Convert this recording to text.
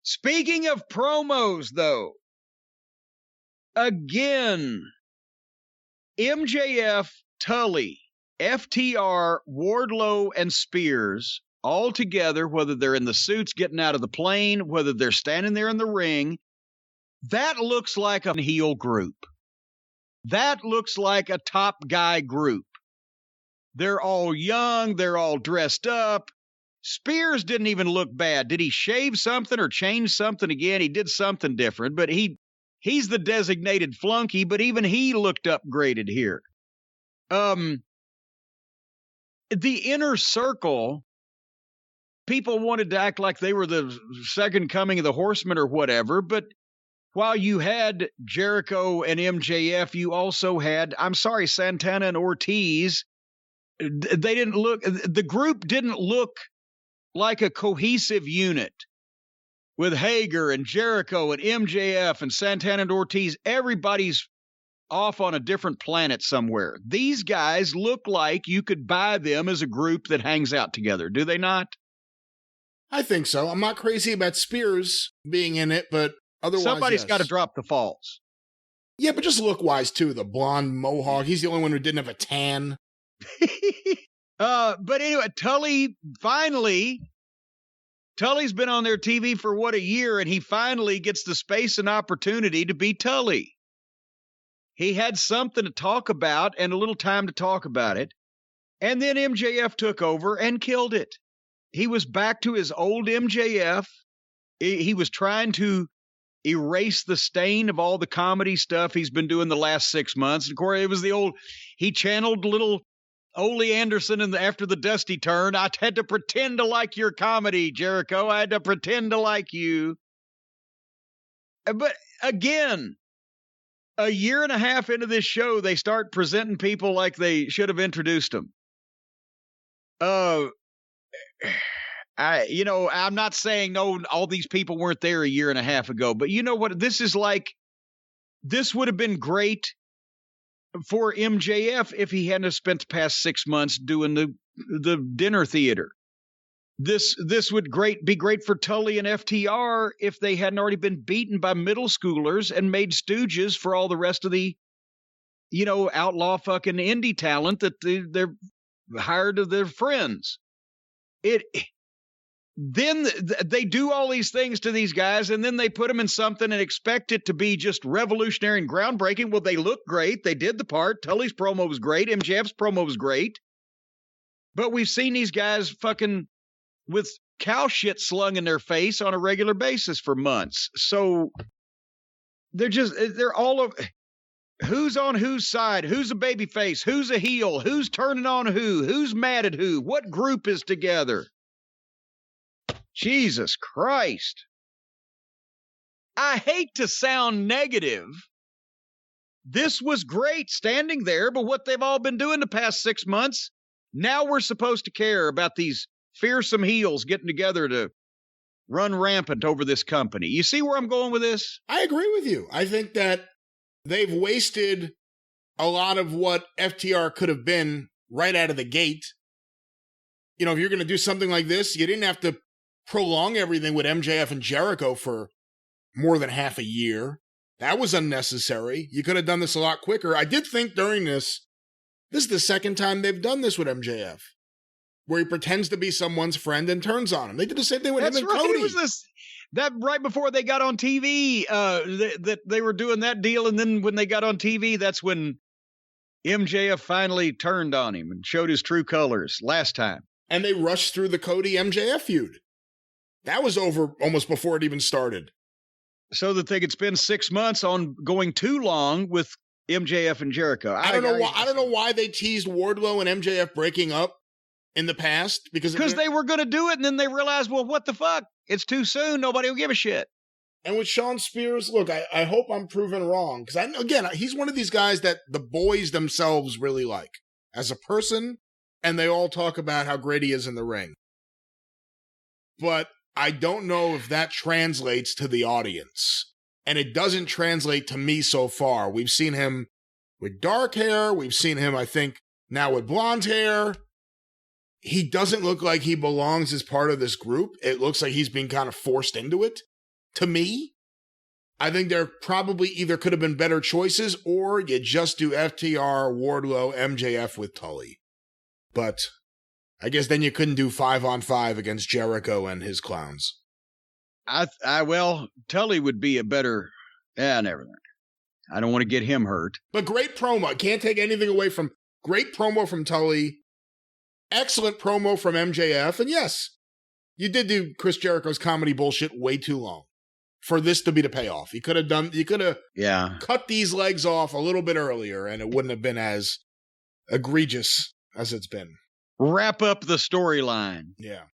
Speaking of promos, though, again, MJF, Tully, FTR, Wardlow, and Spears all together, whether they're in the suits getting out of the plane, whether they're standing there in the ring, that looks like a heel group. That looks like a top guy group. They're all young. They're all dressed up. Spears didn't even look bad. Did he shave something or change something again? He did something different, but he's the designated flunky, but even he looked upgraded here. The Inner Circle, people wanted to act like they were the second coming of the Horsemen or whatever, but while you had Jericho and MJF, you also had, Santana and Ortiz. The group didn't look like a cohesive unit with Hager and Jericho and MJF and Santana and Ortiz. Everybody's off on a different planet somewhere. These guys look like you could buy them as a group that hangs out together. Do they not? I think so. I'm not crazy about Spears being in it, but otherwise, somebody's yes. got to drop the falls. Yeah, but just look-wise, too. The blonde mohawk. He's the only one who didn't have a tan. But anyway, Tully's been on their TV for a year, and he finally gets the space and opportunity to be Tully. He had something to talk about and a little time to talk about it. And then MJF took over and killed it. He was back to his old MJF. He was trying to erase the stain of all the comedy stuff he's been doing the last 6 months. Of course, it was he channeled little Ole Anderson after the Dusty turn. I had to pretend to like your comedy, Jericho. I had to pretend to like you. But again, a year and a half into this show, they start presenting people like they should have introduced them. I'm not saying no, all these people weren't there a year and a half ago, but you know what? This is like, this would have been great for MJF if he hadn't spent the past 6 months doing the dinner theater. This would be great for Tully and FTR if they hadn't already been beaten by middle schoolers and made stooges for all the rest of the, outlaw fucking indie talent that they're hired of their friends. Then they do all these things to these guys, and then they put them in something and expect it to be just revolutionary and groundbreaking. Well, they look great. They did the part. Tully's promo was great. MJF's promo was great. But we've seen these guys fucking with cow shit slung in their face on a regular basis for months. So they're all of who's on whose side, who's a baby face, who's a heel, who's turning on who's mad at who, what group is together. Jesus Christ. I hate to sound negative. This was great standing there, but what they've all been doing the past 6 months, now we're supposed to care about these fearsome heels getting together to run rampant over this company. You see where I'm going with this? I agree with you. I think that they've wasted a lot of what FTR could have been right out of the gate. If you're going to do something like this, you didn't have to prolong everything with MJF and Jericho for more than half a year. That was unnecessary. You could have done this a lot quicker. I did think during this is the second time they've done this with MJF, where he pretends to be someone's friend and turns on him. They did the same thing with him and Cody. It was that right before they got on TV, that they were doing that deal, and then when they got on TV, that's when MJF finally turned on him and showed his true colors last time. And they rushed through the Cody MJF feud. That was over almost before it even started. So that they could spend 6 months on going too long with MJF and Jericho. I don't know why they teased Wardlow and MJF breaking up in the past. Because they were going to do it, and then they realized, well, what the fuck? It's too soon. Nobody will give a shit. And with Shawn Spears, look, I hope I'm proven wrong. Because, again, he's one of these guys that the boys themselves really like as a person, and they all talk about how great he is in the ring. But I don't know if that translates to the audience. And it doesn't translate to me so far. We've seen him with dark hair. We've seen him, I think, now with blonde hair. He doesn't look like he belongs as part of this group. It looks like he's being kind of forced into it. to me, I think there probably either could have been better choices, or you just do FTR, Wardlow, MJF with Tully. But I guess then you couldn't do 5-on-5 against Jericho and his clowns. Well, Tully would be a better. Never mind. I don't want to get him hurt. But great promo. Can't take anything away from great promo from Tully. Excellent promo from MJF. And yes, you did do Chris Jericho's comedy bullshit way too long for this to be the payoff. You could have cut these legs off a little bit earlier and it wouldn't have been as egregious as it's been. Wrap up the storyline. Yeah.